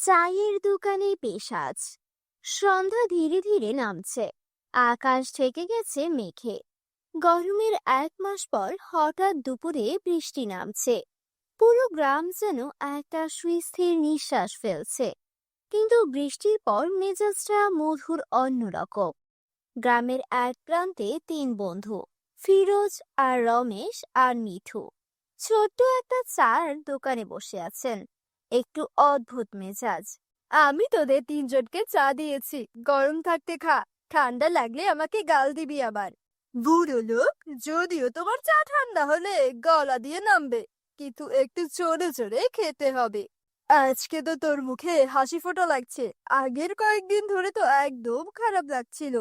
চায়ের দোকানে পেশাজ। সন্ধ্যা ধীরে ধীরে নামছে। আকাশ ঢেকে গেছে মেঘে। গরমের 1 মাস পর হঠাৎ দুপুরে বৃষ্টি নামছে। পুরো গ্রাম যেন একটা সুস্থির নিঃশ্বাস ফেলছে। কিন্তু বৃষ্টির পর মেজাজটা মধুর অন্যরকম। গ্রামের এক প্রান্তে 3 বন্ধু, ফিরোজ আর রমেশ আর মিঠু, ছোট্ট একটা চার দোকানে বসে আছেন। একটু অদ্ভুত মেজাজ। আমি তোদের 3জনকে চা দিয়েছি, গরম থাকতে খা, ঠান্ডা লাগলে আমাকে গাল দিবি আবার। বুড়ো লোক, যদিও তোমার চা ঠান্ডা হলে গলা দিয়ে নামবে, কিন্তু একটু চড়ে চড়ে খেতে হবে। আজকে তো তোর মুখে হাসি ফোটা লাগছে, আগের কয়েকদিন ধরে তো একদম খারাপ লাগছিল।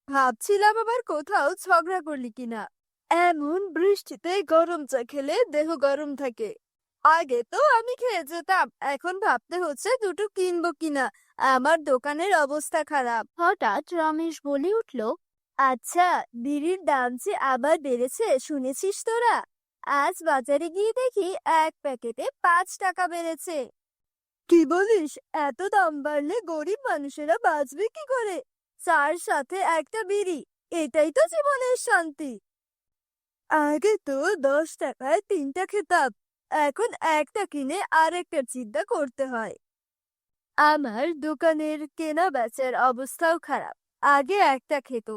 ভাবছিলাম আবার কোথাও ঝগড়া করলি কিনা। এমন বৃষ্টিতে গরম চা খেলে দেহ গরম থাকে। আগে তো আমি খেয়ে যেতাম, এখন ভাবতে হচ্ছে দুটো কিনবো কিনা। আমার দোকানের অবস্থা খারাপ। হঠাৎ রমেশ বলে উঠল, আচ্ছা, বিড়ির দাম যে আবার বেড়েছে শুনেছিস তোরা? আজ বাজারে গিয়ে দেখি 1 প্যাকেটে 5 টাকা বেড়েছে। কি বলিস? এত দাম বাড়লে গরিব মানুষেরা বাঁচবে কি করে? চার সাথে একটা বিড়ি, এটাই তো জীবনের শান্তি। আগে তো 10 টাকায় 3টা খেতাম, এখন একটা কিনে আরেকটার চিন্তা করতে হয়। আমার দোকানের কেনা বেচার অবস্থাও খারাপ। আগে একটা খেত,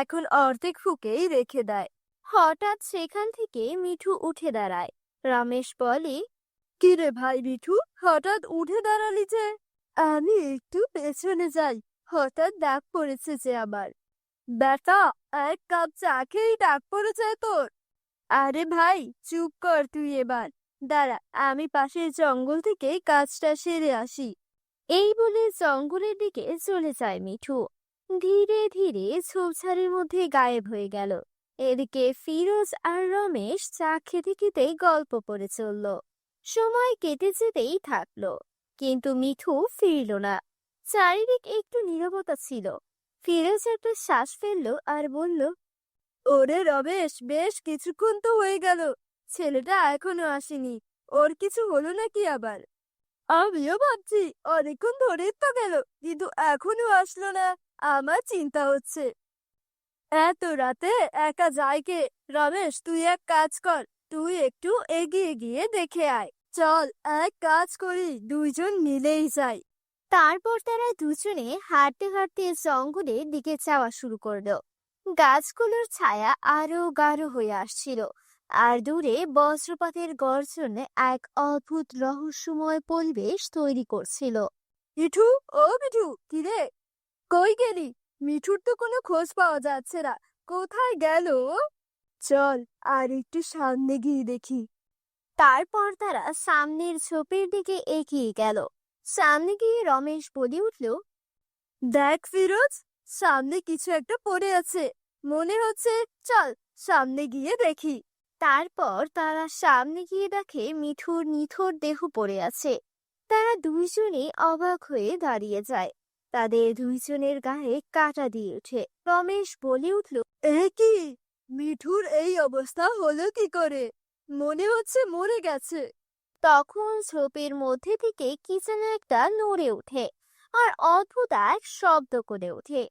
এখন অর্ধেক ফুকেই রেখে দেয়। হঠাৎ সেখান থেকে মিঠু উঠে দাঁড়ায়। রমেশ বলে, কি রে ভাই মিঠু, হঠাৎ উঠে দাঁড়ালি যে? আমি একটু পেছনে যাই, হঠাৎ ডাক পড়েছে যে আমার। বেটা, 1 কাপ চা খেয়েই ডাক পড়েছে তোর? আরে ভাই, চুপ কর তুই এবার। দাঁড়া, আমি পাশের জঙ্গল থেকে কাজটা সেরে আসি। এই বলে জঙ্গলের দিকে চলে যায় মিঠু। ধীরে ধীরে ঝোপঝাড়ের মধ্যে গায়েব হয়ে গেল। এদিকে ফিরোজ আর রমেশ চা খেতে খেতে গল্প করে চলল। সময় কেটে যেতেই থাকলো, কিন্তু মিঠু ফিরল না। চারিদিক একটু নীরবতা ছিল। ফিরোজ একটা শ্বাস ফেললো আর বলল, ওরে রমেশ, বেশ কিছুক্ষণ তো হয়ে গেল, ছেলেটা এখনো আসেনি। ওর কিছু হলো নাকি আবার? আমিও ভাবছি, অনেকক্ষণ ধরেই তো গেল, কিন্তু এখনো আসলো না। আমার চিন্তা হচ্ছে। এত রাতে একা যায় কে? রমেশ, তুই এক কাজ কর, তুই একটু এগিয়ে গিয়ে দেখে আয়। চল, এক কাজ করি, দুইজন মিলেই যাই। তারপর তারা দুজনে হাঁটতে হাঁটতে জঙ্গলের দিকে যাওয়া শুরু করলো। গাছগুলোর ছায়া আরো গাঢ় হয়ে আসছিল, আর দূরে বজ্রপাতের গর্জনে এক অদ্ভুত রহস্যময় পরিবেশ তৈরি করছিল। মিঠু, ও মিঠু, কিরে, কই গেলি? মিঠুর তো কোনো খোঁজ পাওয়া যাচ্ছে না, কোথায় গেল ও? চল, আর একটু সামনে গিয়ে দেখি। তারপর তারা সামনের ঝোপের দিকে এগিয়ে গেল। সামনে গিয়ে রমেশ বলে উঠল, দেখ ফিরোজ, সামনে কিছু একটা পড়ে আছে, মনে হচ্ছে। চল, সামনে গিয়ে দেখি। তারপর তারা সামনে গিয়ে দেখে মিঠুর নিথর দেহ পড়ে আছে। তারা দুইজনেই অবাক হয়ে দাঁড়িয়ে যায়। তাদের দুইজনের গায়ে কাঁটা দিয়ে ওঠে। রমেশ বলে উঠল, এ কি? মিঠুর এই অবস্থা হলো কি করে? মনে হচ্ছে মরে গেছে। তখন ঝোপের মধ্যে থেকে কি যেন একটা নড়ে ওঠে, আর অদ্ভুত এক শব্দ করে ওঠে।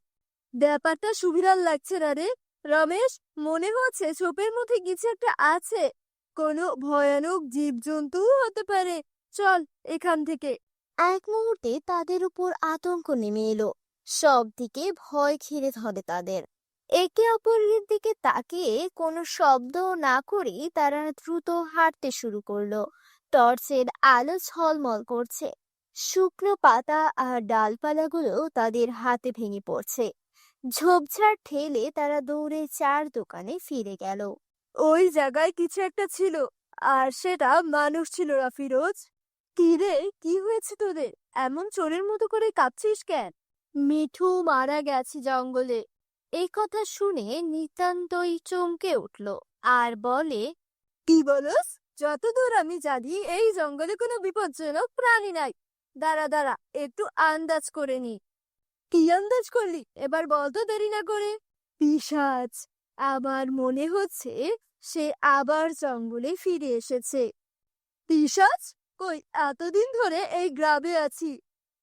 ব্যাপারটা সুবিধার লাগছে না রে রমেশ, মনে হচ্ছে ঝোপের মধ্যে কিছু একটা আছে। কোনো ভয়ানক জীবজন্তু হতে পারে। চল এখান থেকে। এক মুহূর্তে তাদের উপর আতঙ্ক নেমে এলো। সব দিকে ভয় ঘিরে ধরে তাদের। একে অপরের দিকে তাকিয়ে কোনো শব্দ না করেই তারা দ্রুত হাঁটতে শুরু করলো। টর্চের আলো ঝলমল করছে। শুকনো পাতা আর ডালপালাগুলো তাদের হাতে ভেঙে পড়ছে। ঝোপঝাড় ঠেলে তারা দৌড়ে চার দোকানে ফিরে গেল। ওই জায়গায় কিছু একটা ছিল, আর সেটা মানুষ ছিল না ফিরোজ। কি রে, কি হয়েছে তোদের? এমন চোরের মতো করে কাঁপছিস কেন? মিঠু মারা গেছে জঙ্গলে। এই কথা শুনে নিতান্তই চমকে উঠল আর বলে, কি বলস? যতদূর আমি জানি এই জঙ্গলে কোনো বিপজ্জনক প্রাণী নাই। দাঁড়া দাঁড়া, একটু আন্দাজ করে নি। কি আন্দাজ করলি? এবার বল তো দেরি না করে। পিশাচ! আমার মনে হচ্ছে সে আবার জঙ্গলে ফিরে এসেছে। পিশাচ? কই, এতদিন ধরে এই গ্রামে আছি,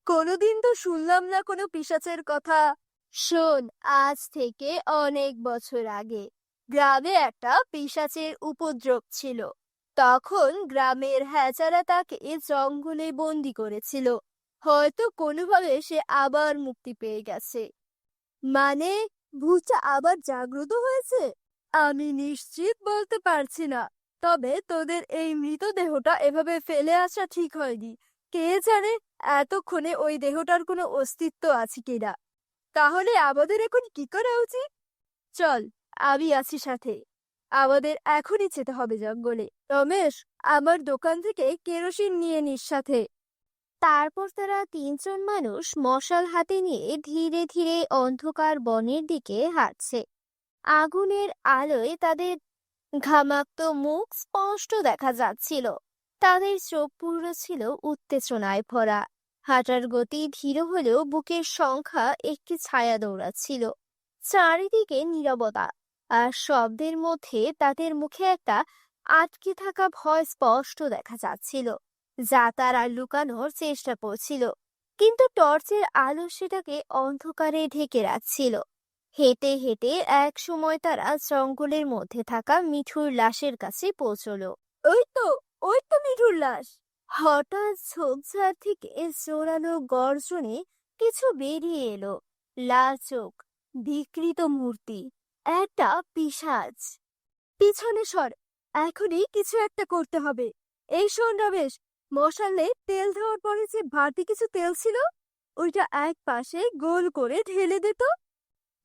কোনোদিন তো শুনলাম না কোনো পিশাচের কথা। শোন, আজ থেকে অনেক বছর আগে গ্রামে একটা পিশাচের উপদ্রব ছিল। তখন গ্রামের হ্যাচারা তাকে জঙ্গলে বন্দি করেছিল। হয়তো কোনোভাবে সে আবার মুক্তি পেয়ে গেছে। মানে, ভূতটা আবার জাগ্রত হয়েছে? আমি নিশ্চিত বলতে পারছি না, তবে তোদের এই মৃতদেহটা এভাবে ফেলে আসা ঠিক হয়নি। কে জানে এতক্ষণে ওই দেহটার কোনো অস্তিত্ব আছে কিনা। তাহলে আমাদের এখন কি করা উচিত? চল, আমি আছি সাথে। আমাদের এখনই যেতে হবে জঙ্গলে। রমেশ, আমার দোকান থেকে কেরোসিন নিয়ে নিস সাথে। তারপর তারা তিনজন মানুষ মশাল হাতে নিয়ে ধীরে ধীরে অন্ধকার বনের দিকে হাঁটছে। আগুনের আলোয় তাদের ঘামাক্ত মুখ স্পষ্ট দেখা যাচ্ছিল। তাদের চোখ পুরো ছিল উত্তেজনায় ভরা। হাঁটার গতি ধীর হলেও বুকের সংখ্যা একটি ছায়া দৌড়াচ্ছিল। চারিদিকে নীরবতা, আর শব্দের মধ্যে তাদের মুখে একটা আটকে থাকা ভয় স্পষ্ট দেখা যাচ্ছিল, যা তারা লুকানোর চেষ্টা করছিল, কিন্তু টর্চের আলো সেটাকে অন্ধকারে ঢেকে রাখছিল। হেঁটে হেঁটে এক সময় তারা জঙ্গলের মধ্যে থাকা মিঠুর লাশের কাছে পৌঁছলো। ওই তো, ওই তো মিঠুর লাশ! হঠাৎ ঝোপঝাড় থেকে জোরালো গর্জনে কিছু বেরিয়ে এলো। লাল চোখ, বিকৃত মূর্তি, একটা পিশাচ। পিছনে সর, এখনই কিছু একটা করতে হবে। এই শোন রমেশ, মশালে তেল দেওয়ার পরে যে বাড়তি কিছু তেল ছিল, ওইটা এক পাশে গোল করে ঢেলে দে তো।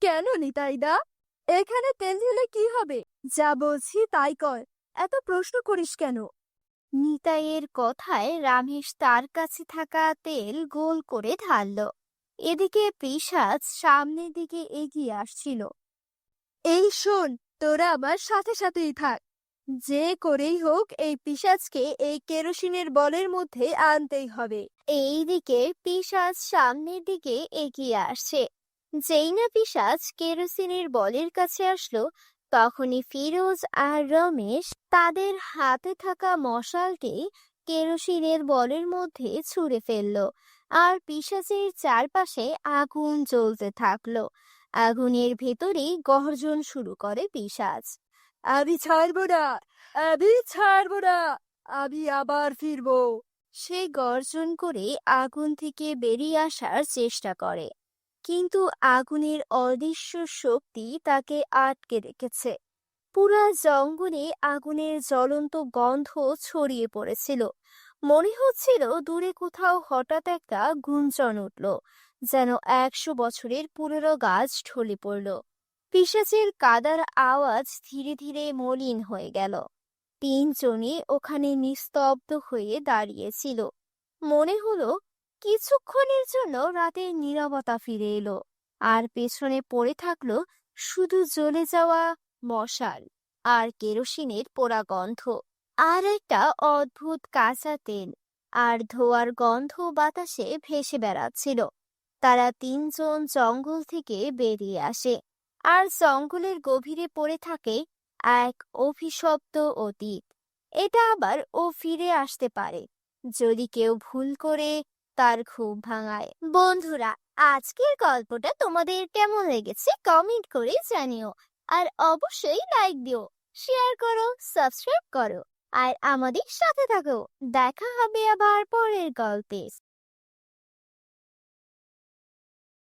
কেন নিতাইদা, এখানে তেল ঢেলে কি হবে? যা বলছি তাই কর, এত প্রশ্ন করিস কেন? নিতাইয়ের কথায় রামেশ তার কাছে থাকা তেল গোল করে ঢাললো। এদিকে পিশাচ সামনের দিকে এগিয়ে আসছিল। এই শোন, তোরা আমার সাথে সাথেই থাক। যে করেই হোক এই পিশাচকে এই কেরোসিনের বলের মধ্যে আনতেই হবে। এইদিকে পিশাচ সামনের দিকে এগিয়ে আসছে। যেই না পিশাচ কেরোসিনের বলের কাছে আসলো, তখনই ফিরোজ আর রমেশ তাদের হাতে থাকা মশালটি কেরোসিনের বলের মধ্যে ছুঁড়ে ফেললো। আর পিশাচের চারপাশে আগুন জ্বলতে থাকলো। আগুনের ভেতরেই গর্জন শুরু করে পিশাচ। আমি ছাড়বো না, আমি ছাড়বো না, আমি আবার ফিরবো। সে গর্জন করে আগুন থেকে বেরিয়ে আসার চেষ্টা করে, কিন্তু আগুনের অদৃশ্য শক্তি তাকে আটকে রেখেছে। পুরা জঙ্গলে আগুনের জ্বলন্ত গন্ধ ছড়িয়ে পড়েছিল। মনে হচ্ছিল দূরে কোথাও হঠাৎ একটা গুঞ্জন উঠল, যেন 100 বছরের পুরনো গাছ ঢলে পড়ল। পিশাচের কাদার আওয়াজ ধীরে ধীরে মলিন হয়ে গেল। তিনজনই ওখানে নিস্তব্ধ হয়ে দাঁড়িয়েছিল। মনে হলো কিছুক্ষণের জন্য রাতের নীরবতা ফিরে এলো, আর পেছনে পড়ে থাকলো শুধু জ্বলে যাওয়া মশাল আর কেরোসিনের পোড়া গন্ধ, আর একটা অদ্ভুত কাঁচা তেল আর ধোঁয়ার গন্ধ বাতাসে ভেসে বেড়াচ্ছিল। তারা তিনজন জঙ্গল থেকে বেরিয়ে আসে, আর জঙ্গলের গভীরে পড়ে থাকে এক অভিশপ্ত অতীত। এটা আবার ও ফিরে আসতে পারে যদি কেউ ভুল করে তার ঘুম ভাঙায়। বন্ধুরা, আজকের গল্পটা তোমাদের কেমন লেগেছে কমেন্ট করে জানিও, আর অবশ্যই লাইক দিও, শেয়ার করো, সাবস্ক্রাইব করো, আর আমাদের সাথে থাকো। দেখা হবে আবার পরের গল্পে।